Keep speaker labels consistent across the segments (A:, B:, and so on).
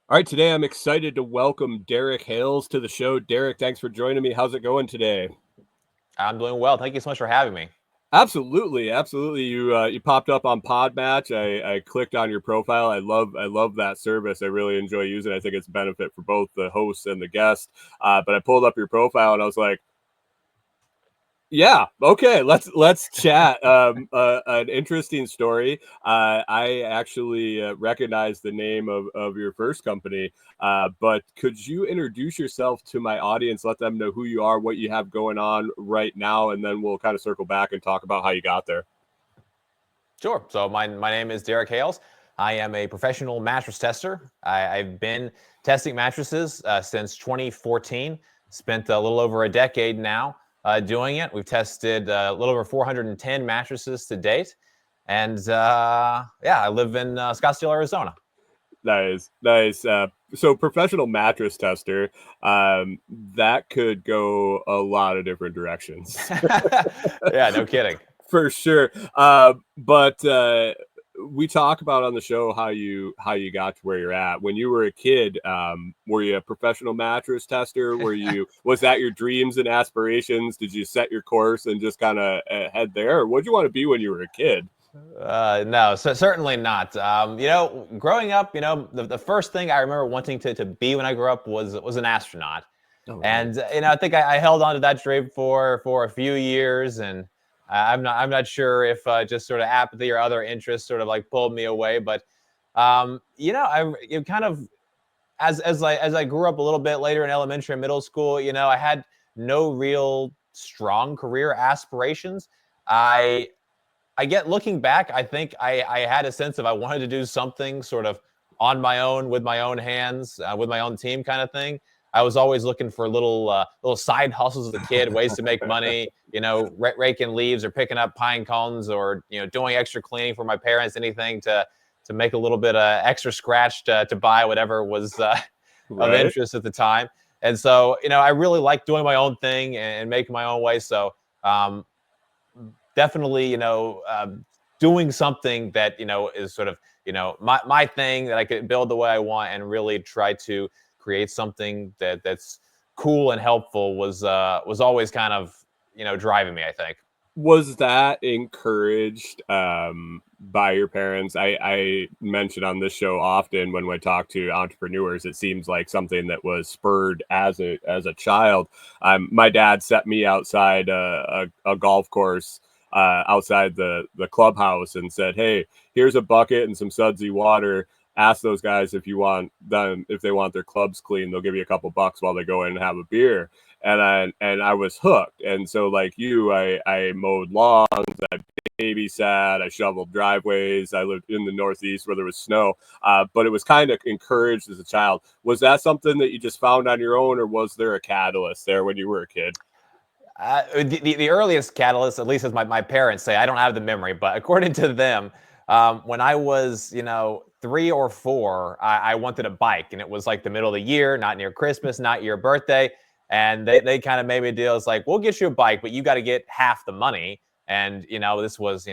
A: All right, today I'm excited to welcome Derek Hales to the show. Derek, thanks for joining me. How's it going today?
B: I'm doing well. Thank you so much for having me.
A: Absolutely, absolutely. You popped up on Podmatch. I clicked on your profile. I love that service. I really enjoy using it. I think it's a benefit for both the host and the guest. But I pulled up your profile and I was like, yeah, okay, let's chat. An interesting story. I actually recognize the name of your first company, but could you introduce yourself to my audience, let them know who you are, what you have going on right now, and then we'll kind of circle back and talk about how you got there.
B: Sure. So my name is Derek Hales. I am a professional mattress tester. I've been testing mattresses since 2014. Spent a little over a decade now doing it. We've tested a little over 410 mattresses to date. And yeah, I live in Scottsdale, Arizona.
A: Nice, nice. So professional mattress tester, that could go a lot of different directions.
B: Yeah, no kidding.
A: For sure. But we talk about on the show how you got to where you're at. When you were a kid, were you a professional mattress tester? Was that your dreams and aspirations? Did you set your course and just kind of head there? Or what did you want to be when you were a kid?
B: No, so certainly not. Growing up, the first thing I remember wanting to be when I grew up was an astronaut.
A: Oh, nice.
B: And I think I held on to that dream for a few years, and I'm not sure if just sort of apathy or other interests sort of like pulled me away. But I it kind of as I grew up a little bit later in elementary and middle school, I had no real strong career aspirations. I I get looking back, I think I had a sense of I wanted to do something sort of on my own with my own hands, with my own team kind of thing. I was always looking for little side hustles as a kid, ways to make money, raking leaves or picking up pine cones or doing extra cleaning for my parents, anything to make a little bit of extra scratch to buy whatever was of
A: Right.
B: interest at the time. And so, I really like doing my own thing and making my own way. So, um, definitely, doing something that is sort of my thing that I could build the way I want and really try to create something that's cool and helpful was always kind of driving me, I think.
A: Was that encouraged by your parents? I mention on this show often when we talk to entrepreneurs, it seems like something that was spurred as a child. My dad set me outside a golf course outside the clubhouse and said, "Hey, here's a bucket and some sudsy water. Ask those guys if they want their clubs clean. They'll give you a couple bucks while they go in and have a beer." And I was hooked. And so like you, I mowed lawns, I babysat, I shoveled driveways. I lived in the Northeast where there was snow, but it was kind of encouraged as a child. Was that something that you just found on your own, or was there a catalyst there when you were a kid?
B: The earliest catalyst, at least as my parents say, I don't have the memory, but according to them, when I was, 3 or 4, I wanted a bike, and it was like the middle of the year, not near Christmas, not your birthday. And they kind of made me a deal. It's like, we'll get you a bike, but you got to get half the money. And, this was,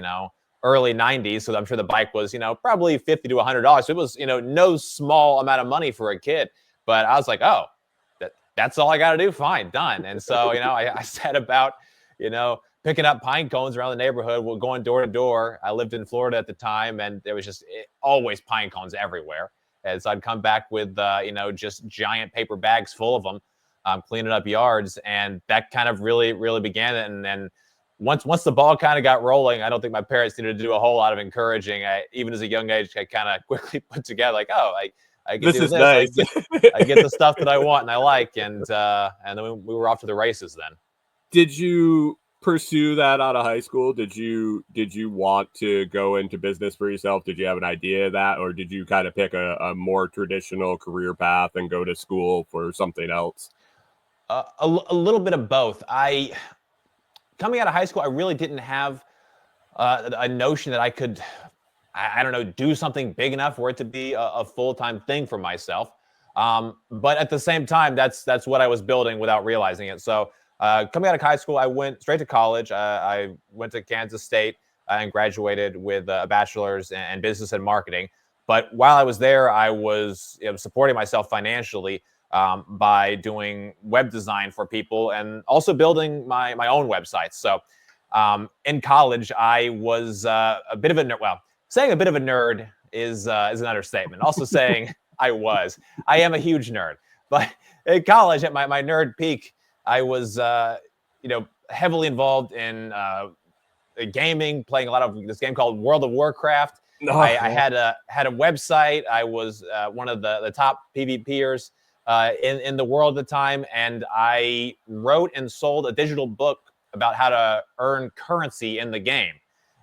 B: early 90s. So I'm sure the bike was, probably $50 to $100. So it was, no small amount of money for a kid. But I was like, oh, that's all I got to do. Fine, done. And so, I set about, picking up pine cones around the neighborhood, going door to door. I lived in Florida at the time, and there was just always pine cones everywhere. And so I'd come back with, just giant paper bags full of them, cleaning up yards. And that kind of really, really began it. And then once the ball kind of got rolling, I don't think my parents needed to do a whole lot of encouraging. Even as a young age, I kind of quickly put together like, oh, I can
A: This
B: do
A: is
B: this.
A: nice.
B: I get the stuff that I want and I like, and then we were off to the races. Then
A: Did you pursue that out of high school? Did you want to go into business for yourself? Did you have an idea of that, or did you kind of pick a more traditional career path and go to school for something else?
B: a little bit of both. I coming out of high school, I really didn't have a notion that I could, I don't know, do something big enough for it to be a full time thing for myself. But at the same time, that's what I was building without realizing it. So coming out of high school, I went straight to college. I went to Kansas State and graduated with a bachelor's in business and marketing. But while I was there, I was supporting myself financially by doing web design for people and also building my own websites. So in college, I was a bit of a nerd. Well, saying a bit of a nerd is an understatement. Also saying I am a huge nerd. But in college, at my nerd peak, I was heavily involved in gaming, playing a lot of this game called World of Warcraft. I had a website. I was one of the top PvPers in the world at the time, and I wrote and sold a digital book about how to earn currency in the game.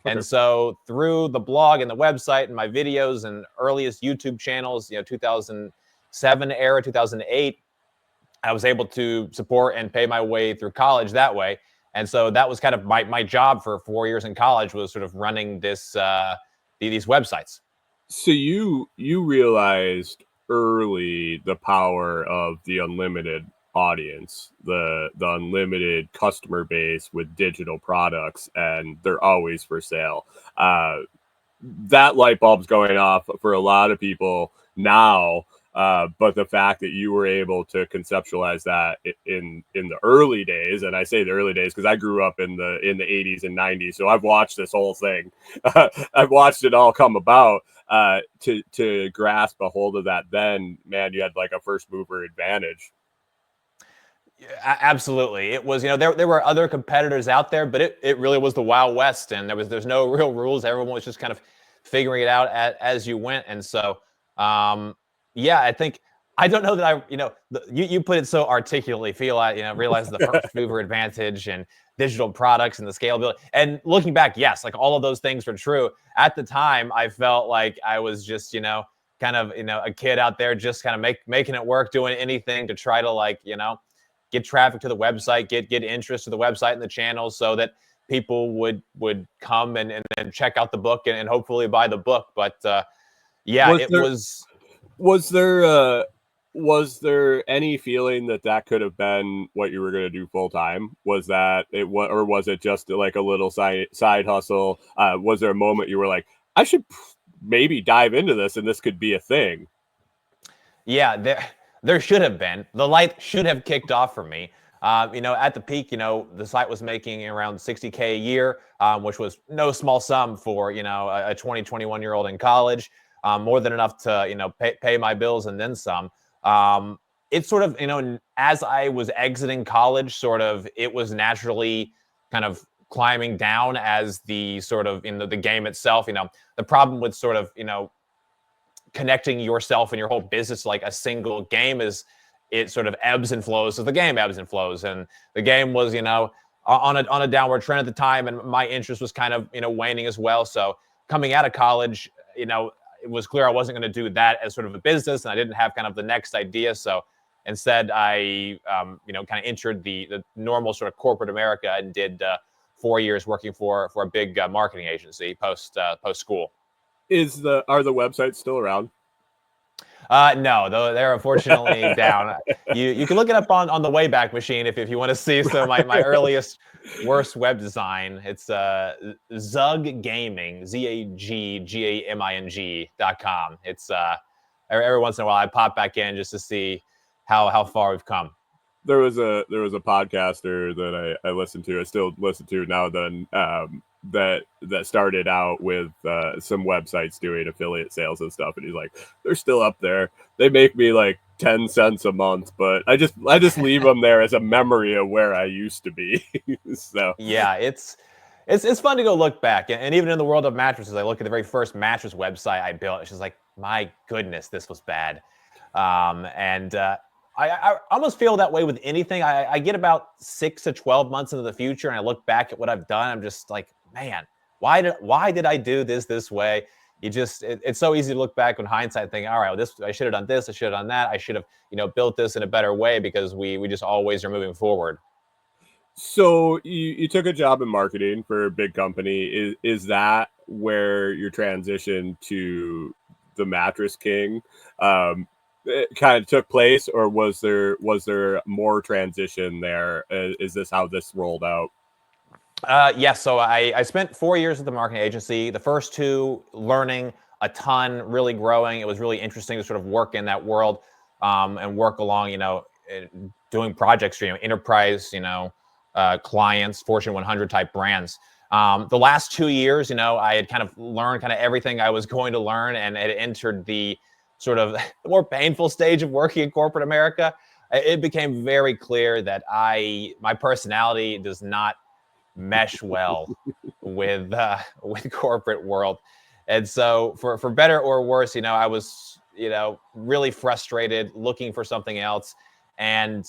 B: And so through the blog and the website and my videos and earliest YouTube channels, 2007 era, 2008, I was able to support and pay my way through college that way. And so that was kind of my job for 4 years in college, was sort of running these websites.
A: So you realized early the power of the unlimited audience, the unlimited customer base with digital products, and they're always for sale. That light bulb's going off for a lot of people now. But the fact that you were able to conceptualize that in the early days, and I say the early days because I grew up in the 80s and 90s, so I've watched this whole thing. I've watched it all come about. To grasp a hold of that, then, man, you had like a first mover advantage.
B: Absolutely. It was, there were other competitors out there, but it really was the Wild West, and there's no real rules. Everyone was just kind of figuring it out as you went. And so, yeah, I don't know that you put it so articulately. Realize the first mover advantage and digital products and the scalability. And looking back, yes, like all of those things were true. At the time, I felt like I was just, kind of, a kid out there just kind of making it work, doing anything to try to get traffic to the website, get interest to the website and the channel, so that people would come and check out the book and hopefully buy the book. But yeah,
A: was there any feeling that could have been what you were going to do full time? Was that it, or was it just like a little side hustle? Was there a moment you were like, I should maybe dive into this and this could be a thing?
B: Yeah, there should have been. The light should have kicked off for me. At the peak, the site was making around $60K a year, which was no small sum for, a 20, 21-year-old in college. More than enough to, pay my bills and then some. It's sort of, as I was exiting college, it was naturally kind of climbing down as the sort of, the game itself. The problem with sort of, connecting yourself and your whole business like a single game is it sort of ebbs and flows. So the game ebbs and flows, and the game was, on a downward trend at the time, and my interest was kind of, waning as well. So coming out of college, it was clear I wasn't going to do that as sort of a business, and I didn't have kind of the next idea. So instead, I, kind of entered the normal sort of corporate America and did 4 years working for a big marketing agency post school.
A: Are the websites still around?
B: No, though they're unfortunately down. You can look it up on the Wayback Machine if you want to see. So my earliest worst web design, it's Zug Gaming, ZAGGAMING.com. It's every once in a while I pop back in just to see how far we've come.
A: There was a podcaster that I listened to. I still listen to now then. That started out with some websites doing affiliate sales and stuff, and he's like, they're still up there. They make me like 10 cents a month, but I just leave them there as a memory of where I used to be. So
B: yeah, it's fun to go look back, and even in the world of mattresses, I look at the very first mattress website I built. It's just like, my goodness, this was bad. I almost feel that way with anything. I get about 6 to 12 months into the future, and I look back at what I've done. I'm just like, man, why did I do this way? It's so easy to look back in hindsight, thinking, all right, well, I should have done this, I should have done that, I should have, built this in a better way, because we just always are moving forward.
A: So you took a job in marketing for a big company. Is that where your transition to the Mattress King it kind of took place, or was there more transition there? Is this how this rolled out?
B: Yes. So I spent 4 years at the marketing agency. The first two learning a ton, really growing. It was really interesting to sort of work in that world, and work along, doing projects for, enterprise, clients, Fortune 100 type brands. The last 2 years, I had kind of learned kind of everything I was going to learn, and had entered the sort of the more painful stage of working in corporate America. It became very clear that my personality does not mesh well with corporate world. And so for better or worse, I was, really frustrated, looking for something else. And,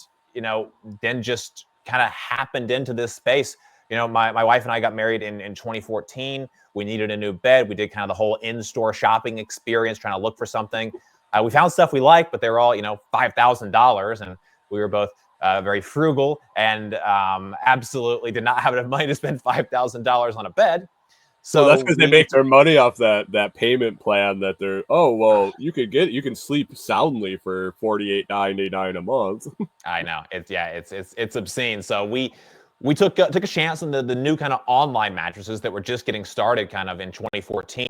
B: then just kind of happened into this space. My wife and I got married in 2014. We needed a new bed. We did kind of the whole in-store shopping experience, trying to look for something. We found stuff we liked, but they were all, $5,000. And we were both very frugal, and absolutely did not have enough money to spend $5,000 on a bed.
A: Well, that's
B: So
A: because they make their money off that payment plan that they're, oh well, you can sleep soundly for $48.99 a month.
B: I know it's obscene. So we took a chance on the new kind of online mattresses that were just getting started, kind of in 2014.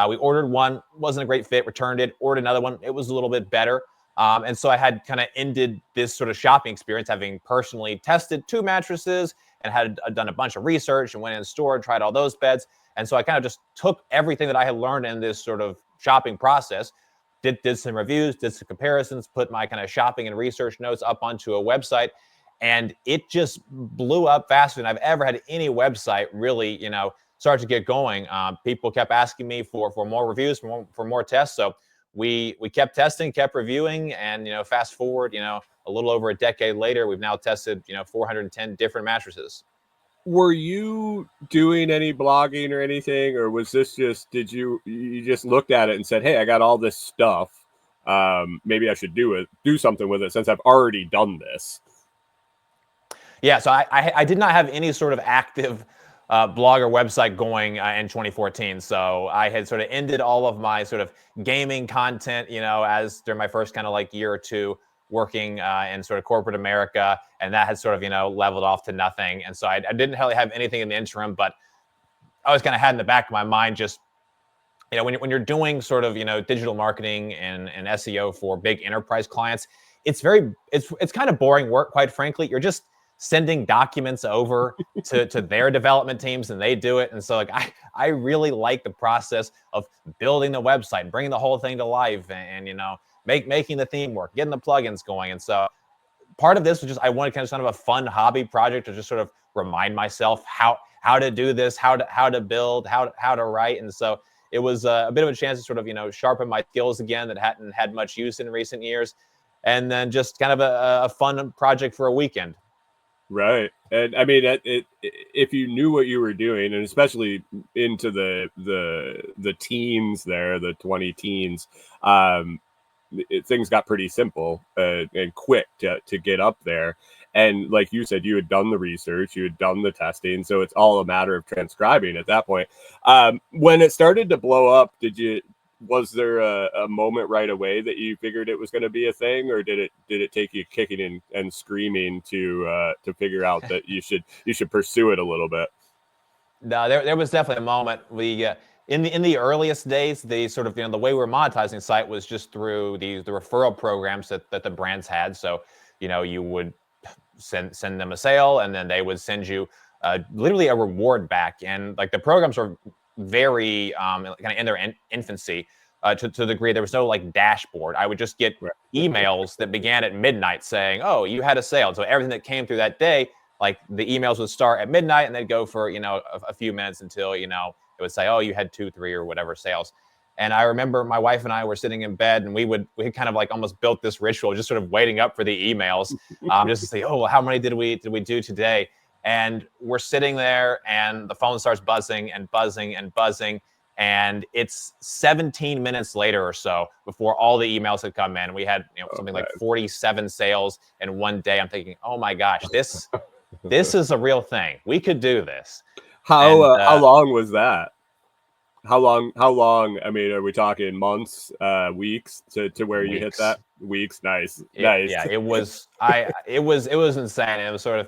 B: We ordered one, wasn't a great fit, returned it, ordered another one. It was a little bit better. And so I had kind of ended this sort of shopping experience, having personally tested 2 mattresses and had done a bunch of research and went in the store and tried all those beds. And so I kind of just took everything that I had learned in this sort of shopping process, did some reviews, did some comparisons, put my kind of shopping and research notes up onto a website. And it just blew up faster than I've ever had any website really, start to get going. People kept asking me for more reviews, for more tests. So we kept testing, kept reviewing, and fast forward, a little over a decade later, we've now tested 410 different mattresses.
A: Were you doing any blogging or anything, or was this just, did you just looked at it and said, hey, I got all this stuff, maybe I should do something with it since I've already done this?
B: Yeah, so I did not have any sort of active blog or website going in 2014. So I had sort of ended all of my sort of gaming content, as during my first kind of like year or two working in sort of corporate America, and that had sort of leveled off to nothing. And so I didn't really have anything in the interim, but I was kind of had in the back of my mind just when you're doing sort of digital marketing and SEO for big enterprise clients, it's kind of boring work, quite frankly. You're just sending documents over to their development teams, and they do it. And so like I really like the process of building the website, bringing the whole thing to life, and making the theme work, getting the plugins going. And so part of this was just I wanted kind of a fun hobby project to just sort of remind myself how to do this, how to build, how to write. And so it was a bit of a chance to sort of sharpen my skills again that hadn't had much use in recent years, and then just kind of a fun project for a weekend.
A: Right. And I mean, if you knew what you were doing, and especially into the teens there, the 20 teens, things got pretty simple and quick to get up there. And like you said, you had done the research, you had done the testing, so it's all a matter of transcribing at that point. When it started to blow up, was there a moment right away that you figured it was going to be a thing, or did it take you kicking and screaming to figure out that you should pursue it a little bit?
B: No, there was definitely a moment. We in the earliest days, the sort of the way we were monetizing the site was just through the referral programs that the brands had. So you would send them a sale, and then they would send you literally a reward back. And like the programs were very kind of in their infancy, to the degree there was no like dashboard. I would just get emails that began at midnight saying, oh, you had a sale. So everything that came through that day, like the emails would start at midnight and they'd go for a few minutes until it would say, oh, you had 2, 3 or whatever sales. And I remember my wife and I were sitting in bed, and we had kind of like almost built this ritual, just sort of waiting up for the emails, just to say, oh, well, how many did we do today? And we're sitting there, and the phone starts buzzing and buzzing and buzzing, and it's 17 minutes later or so before all the emails had come in. We had something like 47 sales in one day. I'm thinking, oh my gosh, this is a real thing. We could do this.
A: How long was that? How long? I mean, are we talking months, weeks to where you hit that? Weeks. Nice.
B: Yeah, it was insane. It was sort of,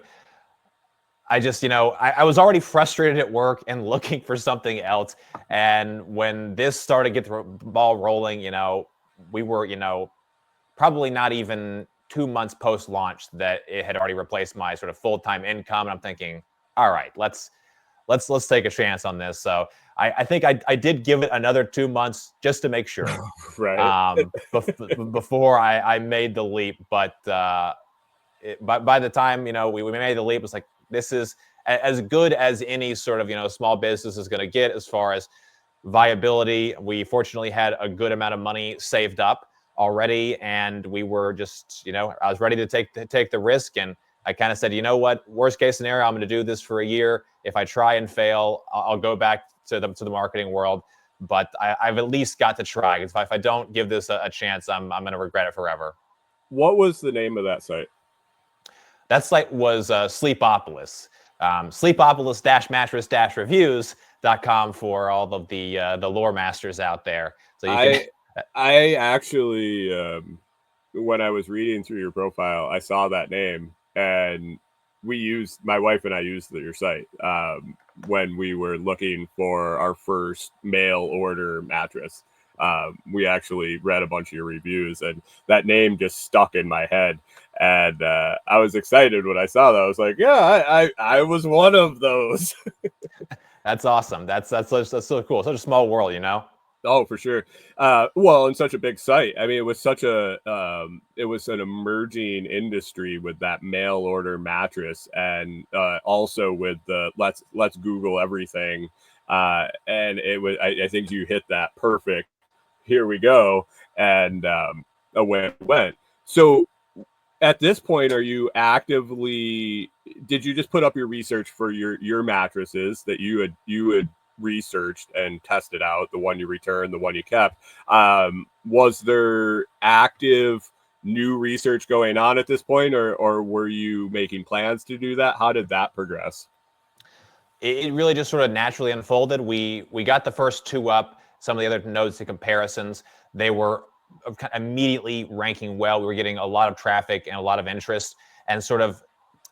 B: I just, I was already frustrated at work and looking for something else. And when this started to get the ball rolling, we were, probably not even 2 months post launch that it had already replaced my sort of full-time income. And I'm thinking, all right, let's take a chance on this. So I think I did give it another 2 months just to make sure,
A: Right.
B: before I made the leap. But by the time we made the leap, it's like, this is as good as any sort of small business is going to get as far as viability. We fortunately had a good amount of money saved up already, and we were just I was ready to take the risk. And I kind of said, you know what, worst case scenario, I'm going to do this for a year. If I try and fail, I'll go back to the marketing world. But I've at least got to try. If I don't give this a chance, I'm going to regret it forever.
A: What was the name of that site?
B: That site was Sleepopolis. Sleepopolis-mattress-reviews.com for all of the lore masters out there. So you can.
A: I actually, when I was reading through your profile, I saw that name, and my wife and I used your site when we were looking for our first mail order mattress. We actually read a bunch of your reviews, and that name just stuck in my head. And I was excited when I saw that. I was like, yeah, I was one of those.
B: That's awesome. That's so cool. Such a small world,
A: Oh, for sure. Well, and such a big site. I mean, it was such it was an emerging industry with that mail order mattress, and also with the let's Google everything. And it was, I think you hit that perfect. Here we go, and away it went. So, at this point, are you actively? Did you just put up your research for your mattresses that you had researched and tested out, the one you returned, the one you kept? Was there active new research going on at this point, or were you making plans to do that? How did that progress?
B: It really just sort of naturally unfolded. We got the first two up. Some of the other notes and comparisons, they were immediately ranking well. We were getting a lot of traffic and a lot of interest. And sort of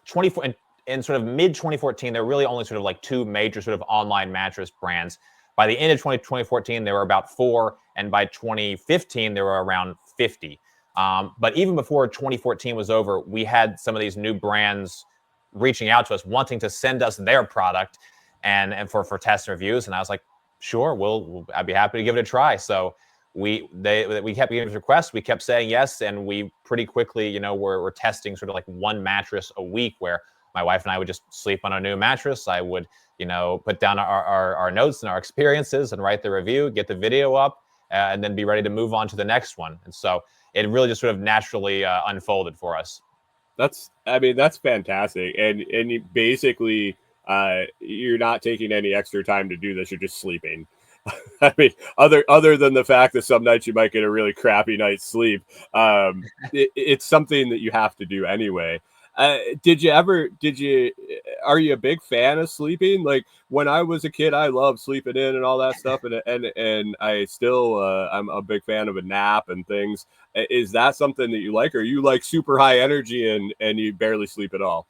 B: 24 in sort of mid 2014, there were really only sort of like two major sort of online mattress brands. By the end of 2014, there were about four, and by 2015, there were around 50. But even before 2014 was over, we had some of these new brands reaching out to us, wanting to send us their product and for tests and reviews. And I was like, sure, I'd be happy to give it a try. So we kept getting requests. We kept saying yes, and we pretty quickly, we're testing sort of like one mattress a week, where my wife and I would just sleep on a new mattress. I would, put down our notes and our experiences and write the review, get the video up, and then be ready to move on to the next one. And so it really just sort of naturally unfolded for us.
A: That's fantastic. And you basically, you're not taking any extra time to do this. You're just sleeping. I mean, other than the fact that some nights you might get a really crappy night's sleep, it's something that you have to do anyway. Are you a big fan of sleeping? Like, when I was a kid, I loved sleeping in and all that stuff. And I still, I'm a big fan of a nap and things. Is that something that you like? Or are you like super high energy and you barely sleep at all?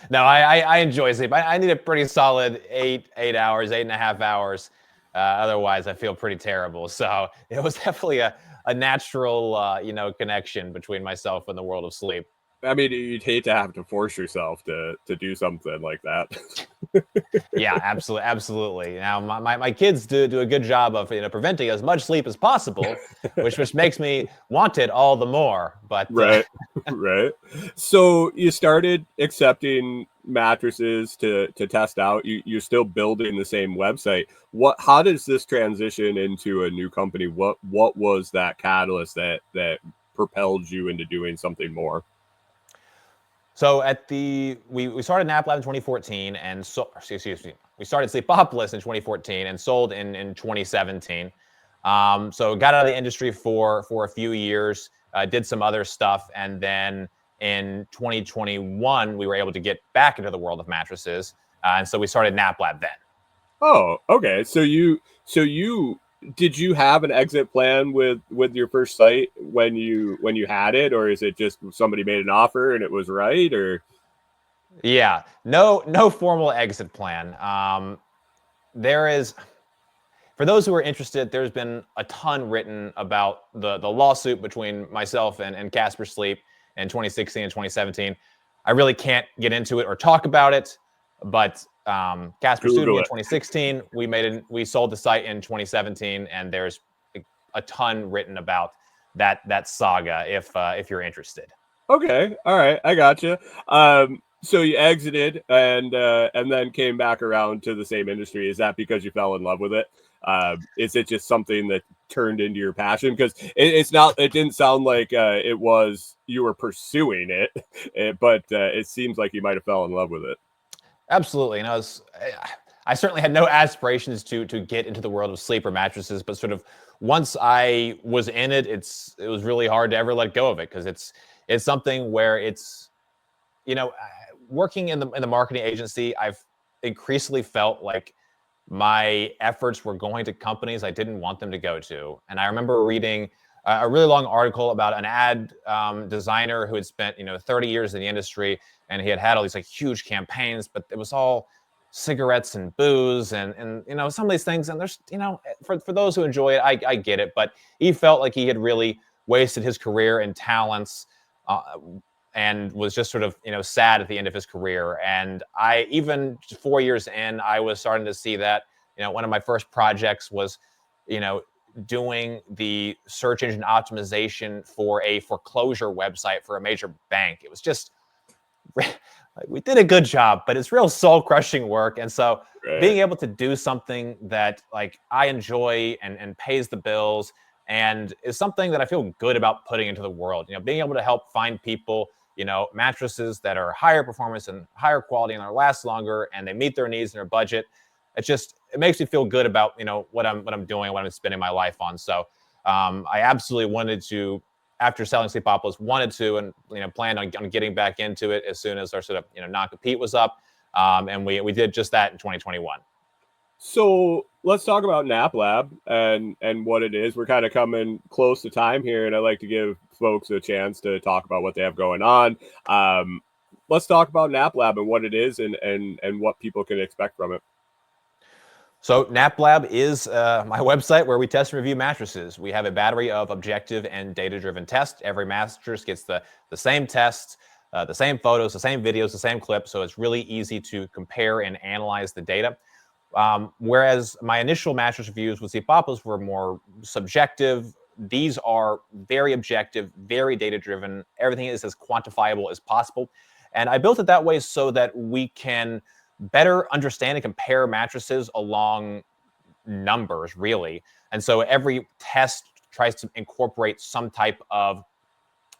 B: No, I enjoy sleep. I need a pretty solid 8 hours, 8.5 hours. Otherwise, I feel pretty terrible. So it was definitely a natural, connection between myself and the world of sleep.
A: I mean, you'd hate to have to force yourself to do something like that.
B: Yeah, absolutely. Now, my kids do a good job of preventing as much sleep as possible, which makes me want it all the more. But
A: Right. Right. So you started accepting mattresses to test out. You're still building the same website. How does this transition into a new company? What was that catalyst that propelled you into doing something more?
B: So we started Nap Lab in 2014, and excuse me, we started Sleepopolis in 2014 and sold in 2017. So got out of the industry for a few years, did some other stuff, and then in 2021 we were able to get back into the world of mattresses, and so we started Nap Lab then.
A: Oh, okay. So did you have an exit plan with your first site when you had it, or is it just somebody made an offer and it was right? Or
B: Yeah, no formal exit plan. There is, for those who are interested, there's been a ton written about the lawsuit between myself and Casper Sleep in 2016 and 2017. I really can't get into it or talk about it, but Casper sued me
A: Google
B: in
A: it.
B: 2016. We sold the site in 2017, and there's a ton written about that saga if you're interested.
A: Okay, all right, I gotcha. So you exited and then came back around to the same industry. Is that because you fell in love with it? Is it just something that turned into your passion? Because it's not. It didn't sound like it was you were pursuing it, but it seems like you might have fell in love with it.
B: Absolutely. And I certainly had no aspirations to get into the world of sleeper mattresses, but sort of once I was in it, it was really hard to ever let go of it because it's something where it's, working in the marketing agency, I've increasingly felt like my efforts were going to companies I didn't want them to go to. And I remember reading a really long article about an ad designer who had spent 30 years in the industry, and he had all these like huge campaigns, but it was all cigarettes and booze and some of these things. And there's for those who enjoy it, I get it, but he felt like he had really wasted his career and talents. And was just sort of sad at the end of his career. And I, even 4 years in, I was starting to see that one of my first projects was you know doing the search engine optimization for a foreclosure website for a major bank. It was just like, we did a good job, but it's real soul crushing work. And so
A: Right.
B: being able to do something that like I enjoy and pays the bills and is something that I feel good about putting into the world, being able to help find people, mattresses that are higher performance and higher quality and they last longer and they meet their needs and their budget. It makes me feel good about, what I'm doing, what I'm spending my life on. So I absolutely wanted to, after selling Sleepopolis, wanted to and planned on getting back into it as soon as our sort of non-compete was up, and we did just that in 2021.
A: So let's talk about Nap Lab and what it is. We're kind of coming close to time here, and I like to give folks a chance to talk about what they have going on. Um, let's talk about Nap Lab and what it is and what people can expect from it.
B: So NapLab is my website where we test and review mattresses. We have a battery of objective and data-driven tests. Every mattress gets the same tests, the same photos, the same videos, the same clips. So it's really easy to compare and analyze the data. Whereas my initial mattress reviews with Sleepopolis were more subjective. These are very objective, very data-driven. Everything is as quantifiable as possible. And I built it that way so that we can better understand and compare mattresses along numbers, really. And so every test tries to incorporate some type of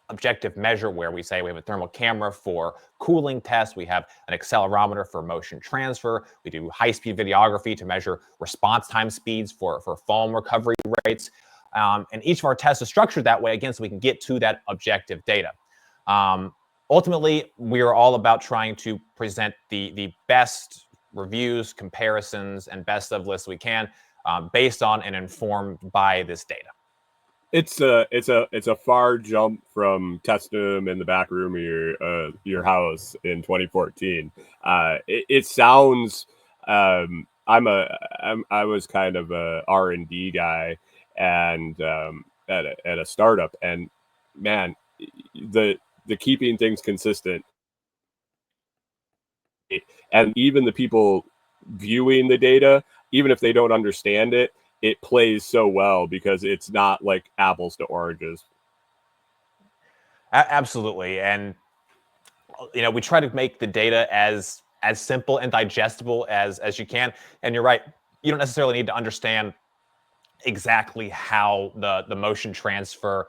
B: objective measure where we say we have a thermal camera for cooling tests, we have an accelerometer for motion transfer, we do high-speed videography to measure response time speeds for foam recovery rates. And each of our tests is structured that way, again, so we can get to that objective data. Ultimately, we are all about trying to present the best reviews, comparisons, and best of lists we can, based on and informed by this data.
A: It's a far jump from testing them in the back room of your house in 2014. It sounds I was kind of a R&D guy and at a startup, and man, the keeping things consistent, and even the people viewing the data, even if they don't understand it, it plays so well because it's not like apples to oranges.
B: Absolutely. And we try to make the data as simple and digestible as you can. And you're right, you don't necessarily need to understand exactly how the motion transfer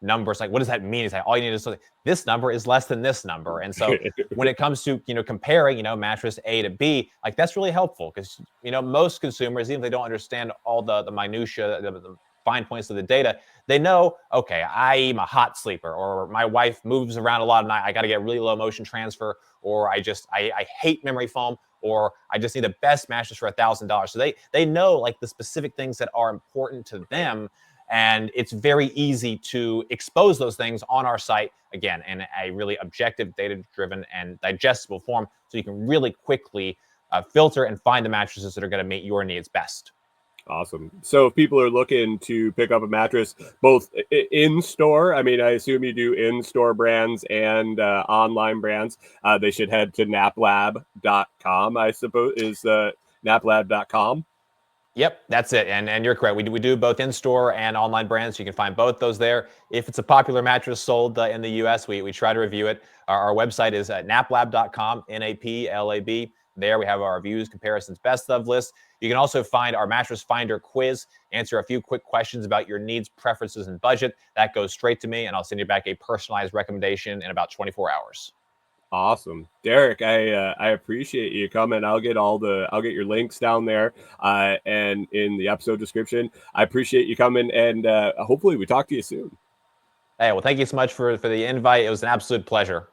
B: numbers, like what does that mean. Is that all you need to say this number is less than this number. And so when it comes to comparing mattress A to B, like that's really helpful because most consumers, even if they don't understand all the minutia, the fine points of the data, they know, okay, I'm a hot sleeper, or my wife moves around a lot and I got to get really low motion transfer, or I hate memory foam, or I just need the best mattress for $1,000. So they know like the specific things that are important to them, And it's very easy to expose those things on our site, again, in a really objective, data-driven, and digestible form, so you can really quickly filter and find the mattresses that are going to meet your needs best.
A: Awesome. So if people are looking to pick up a mattress, both in store, I mean, I assume you do in-store brands and online brands, they should head to naplab.com, I suppose, is naplab.com.
B: Yep, that's it. And you're correct. We do both in-store and online brands. You can find both those there. If it's a popular mattress sold in the US, we try to review it. Our website is naplab.com, Naplab. There we have our reviews, comparisons, best of list. You can also find our Mattress Finder quiz, answer a few quick questions about your needs, preferences, and budget. That goes straight to me, and I'll send you back a personalized recommendation in about 24 hours.
A: Awesome, Derek. I appreciate you coming. I'll get your links down there and in the episode description. I appreciate you coming, and hopefully we talk to you soon.
B: Hey, well, thank you so much for the invite. It was an absolute pleasure.